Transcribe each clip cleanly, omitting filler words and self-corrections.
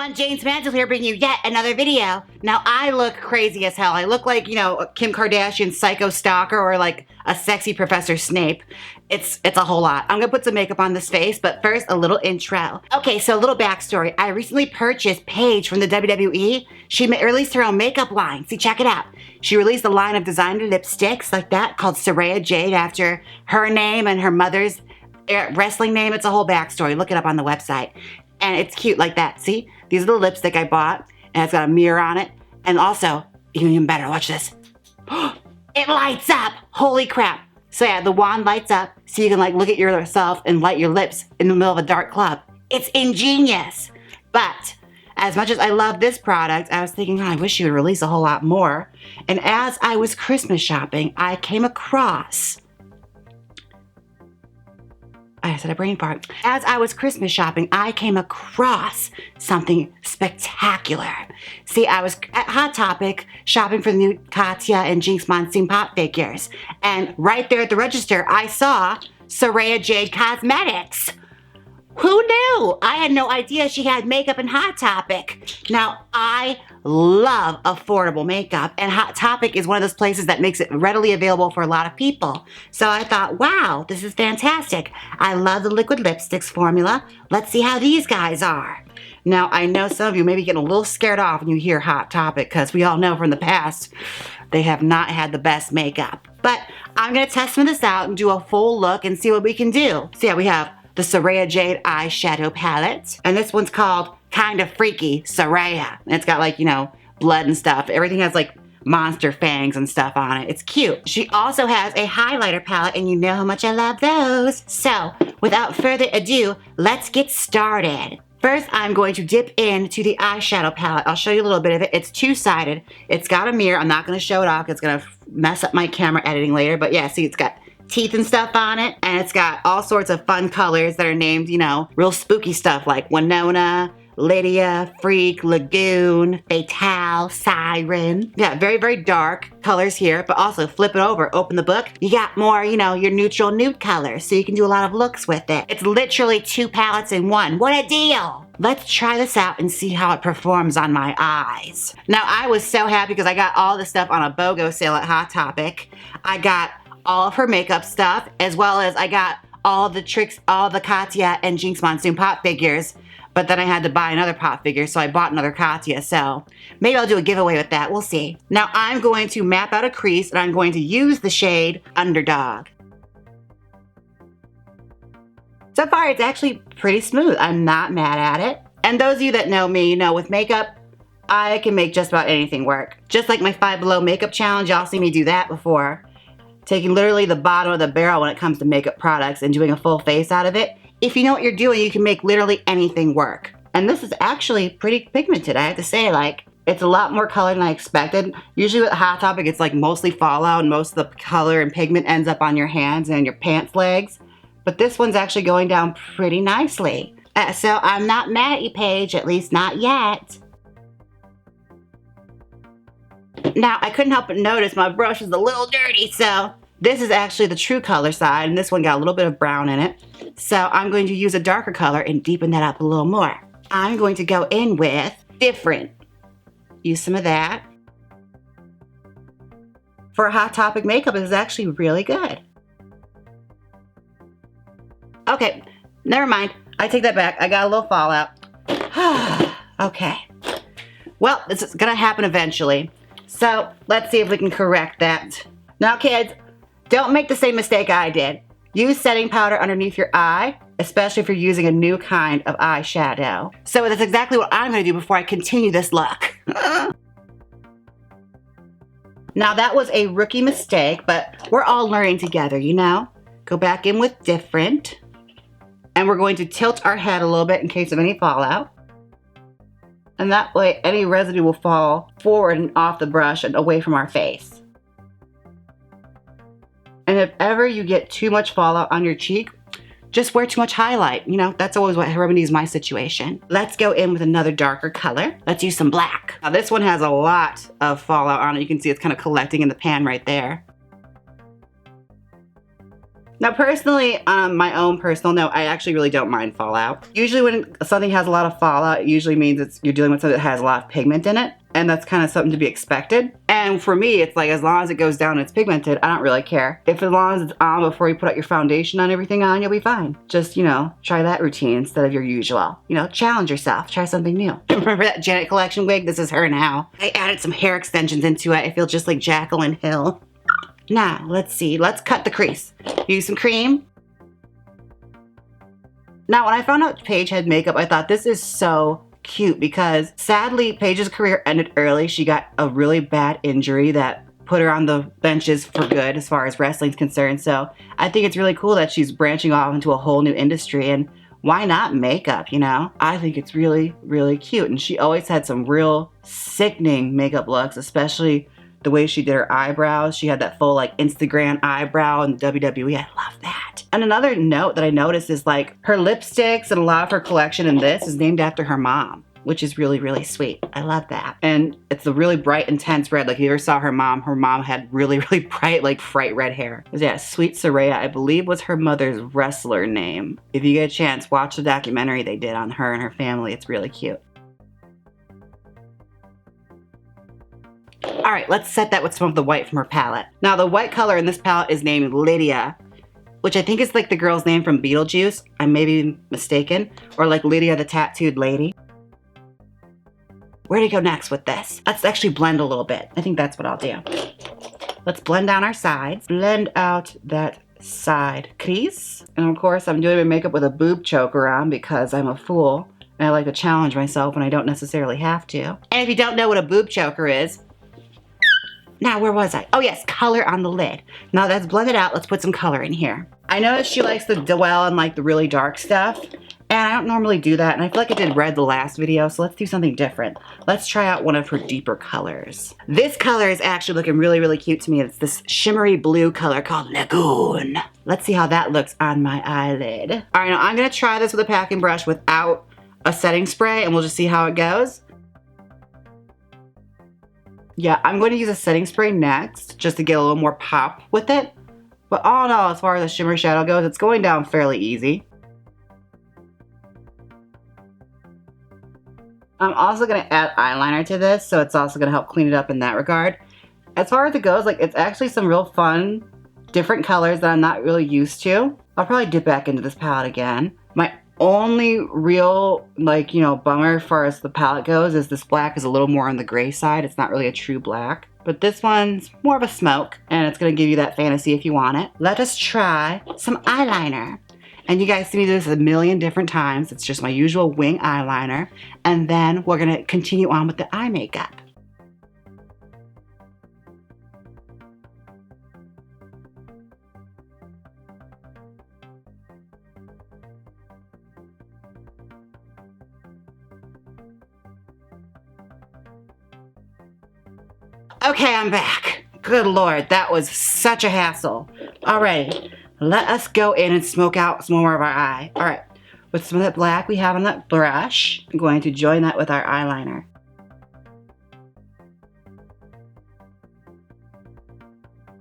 everyone, Jaymes Mansfield here bringing you yet another video. Now I look crazy as hell. I look like, you know, Kim Kardashian's psycho stalker or like a sexy Professor Snape. It's a whole lot. I'm gonna put some makeup on this face, but first a little intro. Okay, so a little backstory. I recently purchased Paige from the WWE. She released her own makeup line. See, check it out. She released a line of designer lipsticks like that called Saraya Jade after her name and her mother's wrestling name. It's a whole backstory. Look it up on the website. And it's cute like that. See? These are the lipstick I bought. And it's got a mirror on it. And also, even better, watch this. It lights up! Holy crap. So yeah, the wand lights up so you can like look at yourself and light your lips in the middle of a dark club. It's ingenious. But as much as I love this product, I was thinking, oh, I wish you would release a whole lot more. And as I was Christmas shopping, I came across... I said a brain fart. As I was Christmas shopping, I came across something spectacular. See, I was at Hot Topic shopping for the new Katya and Jaymes Mansfield pop figures. And right there at the register, I saw Saraya Jade Cosmetics. Who knew? I had no idea she had makeup in Hot Topic. Now, I love affordable makeup, and Hot Topic is one of those places that makes it readily available for a lot of people. So I thought, wow, this is fantastic. I love the liquid lipsticks formula. Let's see how these guys are. Now, I know some of you may be getting a little scared off when you hear Hot Topic, because we all know from the past, they have not had the best makeup. But I'm going to test some of this out and do a full look and see what we can do. So yeah, we have the Saraya Jade eyeshadow palette. And this one's called Kinda Freaky Saraya. And it's got like, you know, blood and stuff. Everything has like monster fangs and stuff on it. It's cute. She also has a highlighter palette, and you know how much I love those. So without further ado, let's get started. First, I'm going to dip into the eyeshadow palette. I'll show you a little bit of it. It's two-sided. It's got a mirror. I'm not going to show it off. It's going to mess up my camera editing later. But yeah, see, it's got teeth and stuff on it, and it's got all sorts of fun colors that are named, you know, real spooky stuff like Winona, Lydia, Freak, Lagoon, Fatale, Siren. Yeah, very, very dark colors here, but also flip it over, open the book. You got more, you know, your neutral nude colors, so you can do a lot of looks with it. It's literally two palettes in one. What a deal! Let's try this out and see how it performs on my eyes. Now, I was so happy because I got all this stuff on a BOGO sale at Hot Topic. I got all of her makeup stuff, as well as I got all the tricks, all the Katya and Jaymes Mansfield pop figures, but then I had to buy another pop figure, so I bought another Katya, so maybe I'll do a giveaway with that, we'll see. Now I'm going to map out a crease, and I'm going to use the shade Underdog. So far, it's actually pretty smooth. I'm not mad at it. And those of you that know me, you know with makeup, I can make just about anything work. Just like my Five Below makeup challenge, y'all see me do that before. Taking literally the bottom of the barrel when it comes to makeup products and doing a full face out of it. If you know what you're doing, you can make literally anything work. And this is actually pretty pigmented, I have to say. Like, it's a lot more color than I expected. Usually with Hot Topic, it's like mostly fallout, and most of the color and pigment ends up on your hands and your pants legs. But this one's actually going down pretty nicely. So I'm not mad at you, Paige, at least not yet. Now, I couldn't help but notice my brush is a little dirty, so this is actually the true color side, and this one got a little bit of brown in it. So I'm going to use a darker color and deepen that up a little more. I'm going to go in with Different. Use some of that. For a Hot Topic makeup, it is actually really good. Okay, never mind. I take that back. I got a little fallout. Okay. Well, this is gonna happen eventually. So let's see if we can correct that. Now kids, don't make the same mistake I did. Use setting powder underneath your eye, especially if you're using a new kind of eyeshadow. So that's exactly what I'm gonna do before I continue this look. Now that was a rookie mistake, but we're all learning together, you know? Go back in with Different. And we're going to tilt our head a little bit in case of any fallout. And that way, any residue will fall forward and off the brush and away from our face. And if ever you get too much fallout on your cheek, just wear too much highlight. You know, that's always what remedies my situation. Let's go in with another darker color. Let's use some black. Now this one has a lot of fallout on it. You can see it's kind of collecting in the pan right there. Now personally, on my own personal note, I actually really don't mind fallout. Usually when something has a lot of fallout, it usually means you're dealing with something that has a lot of pigment in it. And that's kind of something to be expected. And for me, it's like as long as it goes down and it's pigmented, I don't really care. If as long as it's on before you put out your foundation on everything on, you'll be fine. Just, you know, try that routine instead of your usual. You know, challenge yourself. Try something new. Remember that Janet Collection wig? This is her now. I added some hair extensions into it. I feel just like Jacqueline Hill. Now, let's see. Let's cut the crease. Use some cream. Now, when I found out Paige had makeup, I thought this is so cute because sadly, Paige's career ended early. She got a really bad injury that put her on the benches for good as far as wrestling's concerned. So I think it's really cool that she's branching off into a whole new industry, and why not makeup, you know? I think it's really, really cute. And she always had some real sickening makeup looks, especially the way she did her eyebrows. She had that full like Instagram eyebrow in the WWE. I love that. And another note that I noticed is like her lipsticks and a lot of her collection in this is named after her mom, which is really, really sweet. I love that. And it's a really bright, intense red. Like if you ever saw her mom had really, really bright, like bright red hair. Yeah, Sweet Saraya, I believe was her mother's wrestler name. If you get a chance, watch the documentary they did on her and her family. It's really cute. All right, let's set that with some of the white from her palette. Now the white color in this palette is named Lydia, which I think is like the girl's name from Beetlejuice. I may be mistaken. Or like Lydia the Tattooed Lady. Where do you go next with this? Let's actually blend a little bit. I think that's what I'll do. Let's blend down our sides. Blend out that side crease. And of course, I'm doing my makeup with a boob choker on because I'm a fool. And I like to challenge myself when I don't necessarily have to. And if you don't know what a boob choker is, now, where was I? Oh yes, color on the lid. Now that's blended out, let's put some color in here. I noticed she likes to dwell on like the really dark stuff, and I don't normally do that, and I feel like I did red the last video, so let's do something different. Let's try out one of her deeper colors. This color is actually looking really, really cute to me. It's this shimmery blue color called Lagoon. Let's see how that looks on my eyelid. All right, now I'm gonna try this with a packing brush without a setting spray, and we'll just see how it goes. Yeah, I'm going to use a setting spray next just to get a little more pop with it. But all in all, as far as the shimmer shadow goes, it's going down fairly easy. I'm also going to add eyeliner to this, so it's also going to help clean it up in that regard. As far as it goes, like it's actually some real fun, different colors that I'm not really used to. I'll probably dip back into this palette again. My only real, like, you know, bummer as far as the palette goes is this black is a little more on the gray side. It's not really a true black. But this one's more of a smoke, and it's going to give you that fantasy if you want it. Let us try some eyeliner. And you guys see me do this a million different times. It's just my usual wing eyeliner. And then we're going to continue on with the eye makeup. Okay, I'm back. Good Lord, that was such a hassle. All right, let us go in and smoke out some more of our eye. All right, with some of that black we have on that brush, I'm going to join that with our eyeliner.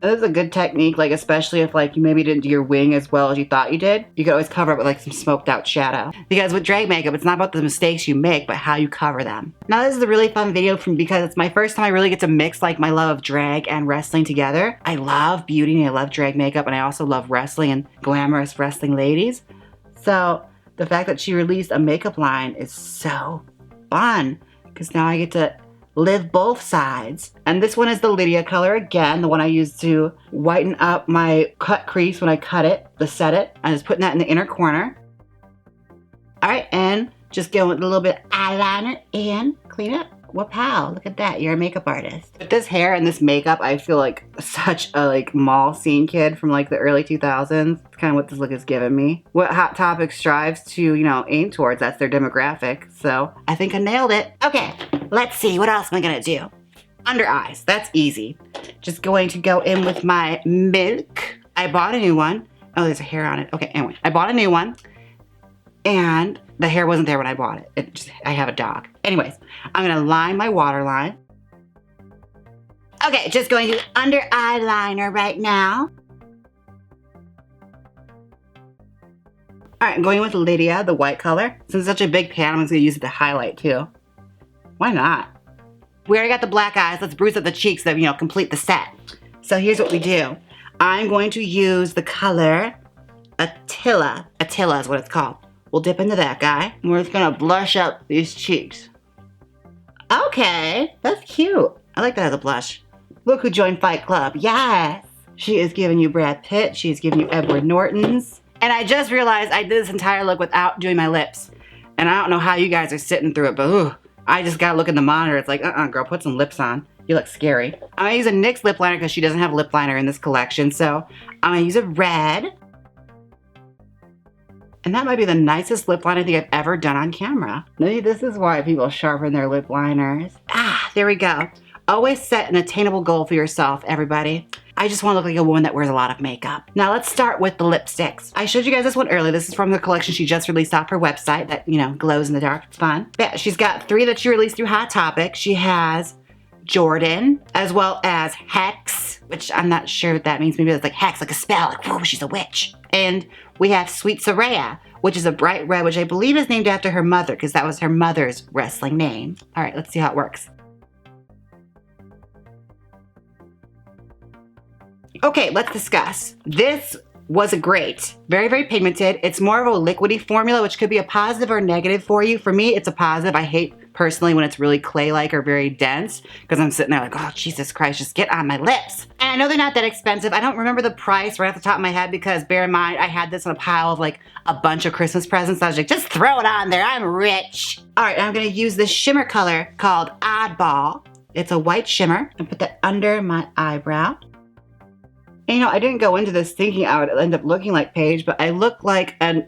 This is a good technique, like especially if like you maybe didn't do your wing as well as you thought you did. You could always cover it with like some smoked out shadow. Because with drag makeup, it's not about the mistakes you make, but how you cover them. Now this is a really fun video because it's my first time I really get to mix like my love of drag and wrestling together. I love beauty and I love drag makeup, and I also love wrestling and glamorous wrestling ladies. So the fact that she released a makeup line is so fun because now I get to live both sides. And this one is the Lydia color again, the one I used to whiten up my cut crease when I cut it, to set it. I'm just putting that in the inner corner. All right, and just go with a little bit of eyeliner and clean up. Wow, look at that, you're a makeup artist. With this hair and this makeup, I feel like such a like mall scene kid from like the early 2000s. It's kind of what this look is giving me. What Hot Topic strives to, you know, aim towards, that's their demographic. So I think I nailed it. Okay, let's see, what else am I gonna do? Under eyes, that's easy. Just going to go in with my Milk. I bought a new one. Oh, there's a hair on it. Okay, anyway, I bought a new one. And the hair wasn't there when I bought it. I have a dog. Anyways, I'm gonna line my waterline. Okay, just going to under eyeliner right now. All right, I'm going with Lydia, the white color. Since it's such a big pan, I'm just gonna use it to highlight too. Why not? We already got the black eyes. Let's bruise up the cheeks to, you know, complete the set. So here's what we do. I'm going to use the color Attila. Attila is what it's called. We'll dip into that guy. And we're just gonna blush up these cheeks. Okay, that's cute. I like that as a blush. Look who joined Fight Club. Yes. She is giving you Brad Pitt. She's giving you Edward Norton's. And I just realized I did this entire look without doing my lips. And I don't know how you guys are sitting through it, but ooh, I just gotta look in the monitor. It's like, girl, put some lips on. You look scary. I'm gonna use a NYX lip liner because she doesn't have lip liner in this collection. So I'm gonna use a red. And that might be the nicest lip liner I think I've ever done on camera. Maybe this is why people sharpen their lip liners. There we go. Always set an attainable goal for yourself, everybody. I just want to look like a woman that wears a lot of makeup. Now let's start with the lipsticks. I showed you guys this one earlier. This is from the collection she just released off her website that, you know, glows in the dark. It's fun. Yeah, she's got 3 that she released through Hot Topic. She has Jordan, as well as Hex, which I'm not sure what that means. Maybe it's like Hex, like a spell, like, whoa, she's a witch. And we have Sweet Saraya, which is a bright red, which I believe is named after her mother, because that was her mother's wrestling name. All right, let's see how it works. Okay, let's discuss. This was a great, very, very pigmented. It's more of a liquidy formula, which could be a positive or negative for you. For me, it's a positive. I hate personally when it's really clay-like or very dense, because I'm sitting there like, oh, Jesus Christ, just get on my lips. And I know they're not that expensive. I don't remember the price right off the top of my head, because bear in mind, I had this in a pile of like a bunch of Christmas presents. I was like, just throw it on there, I'm rich. All right, I'm gonna use this shimmer color called Oddball. It's a white shimmer. And put that under my eyebrow. And, you know, I didn't go into this thinking I would end up looking like Paige, but I look like a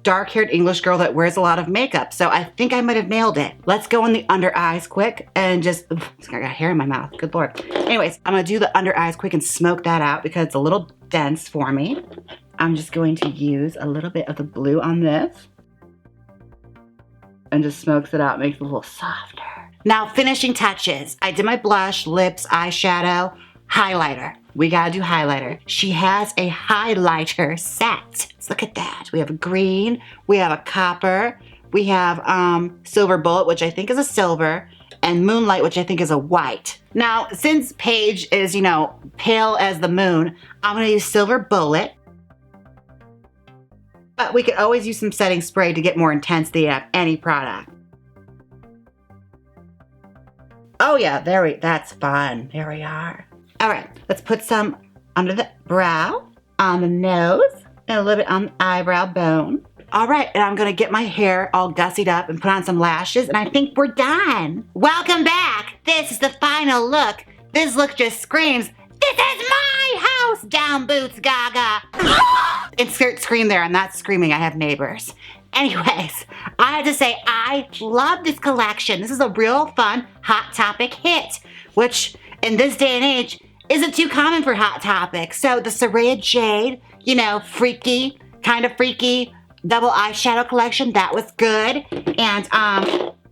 dark-haired English girl that wears a lot of makeup. So I think I might have nailed it. Let's go in the under eyes quick and just, I got hair in my mouth, good Lord. Anyways, I'm gonna do the under eyes quick and smoke that out because it's a little dense for me. I'm just going to use a little bit of the blue on this and just smokes it out, makes it a little softer. Now, finishing touches. I did my blush, lips, eyeshadow, highlighter. We gotta do highlighter. She has a highlighter set. Let's look at that. We have a green, we have a copper, we have silver bullet, which I think is a silver, and moonlight, which I think is a white. Now, since Paige is, you know, pale as the moon, I'm gonna use silver bullet. But we could always use some setting spray to get more intensity out of any product. Oh yeah, that's fun. There we are. All right, let's put some under the brow, on the nose, and a little bit on the eyebrow bone. All right, and I'm gonna get my hair all gussied up and put on some lashes, and I think we're done. Welcome back. This is the final look. This look just screams, this is my house, down boots, Gaga. Insert scream there, I'm not screaming, I have neighbors. Anyways, I have to say, I love this collection. This is a real fun Hot Topic hit, which in this day and age, isn't too common for Hot Topic. So the Saraya Jade, you know, freaky, kind of freaky, double eyeshadow collection, that was good. And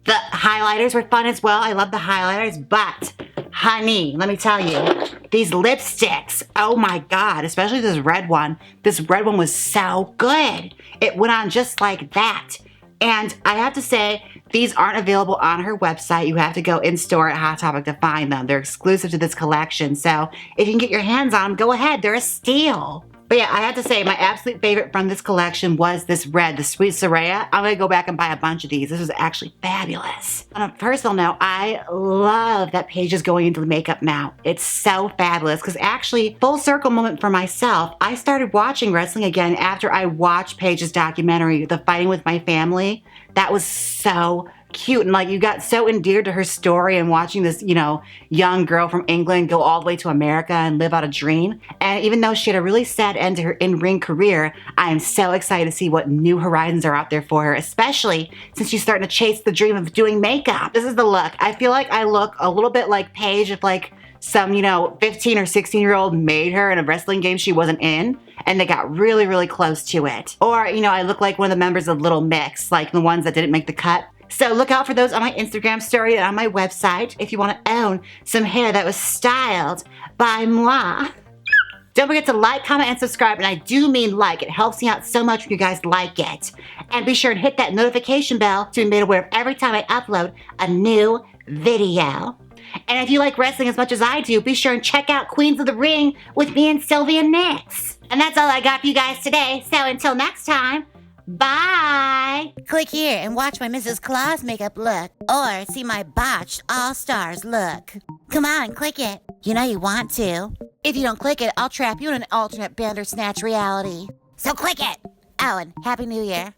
the highlighters were fun as well. I love the highlighters, but honey, let me tell you, these lipsticks, oh my God, especially this red one. This red one was so good. It went on just like that. And I have to say, these aren't available on her website. You have to go in store at Hot Topic to find them. They're exclusive to this collection. So if you can get your hands on them, go ahead. They're a steal. But yeah, I have to say my absolute favorite from this collection was this red, the Sweet Saraya. I'm gonna go back and buy a bunch of these. This is actually fabulous. On a personal note, I love that Paige is going into the makeup now. It's so fabulous because actually, full circle moment for myself, I started watching wrestling again after I watched Paige's documentary, The Fighting with My Family. That was so cute, and like you got so endeared to her story and watching this, you know, young girl from England go all the way to America and live out a dream. And even though she had a really sad end to her in-ring career, I am so excited to see what new horizons are out there for her, especially since she's starting to chase the dream of doing makeup. This is the look. I feel like I look a little bit like Paige if like some, you know, 15 or 16-year-old made her in a wrestling game she wasn't in, and they got really, really close to it. Or, you know, I look like one of the members of Little Mix, like the ones that didn't make the cut. So look out for those on my Instagram story and on my website if you want to own some hair that was styled by moi. Don't forget to like, comment, and subscribe, and I do mean like. It helps me out so much when you guys like it. And be sure and hit that notification bell to be made aware of every time I upload a new video. And if you like wrestling as much as I do, be sure and check out Queens of the Ring with me and Sylvia Nix. And that's all I got for you guys today. So until next time, bye! Click here and watch my Mrs. Claus makeup look, or see my botched All-Stars look. Come on, click it. You know you want to. If you don't click it, I'll trap you in an alternate Bandersnatch reality. So click it! Oh, and Happy New Year.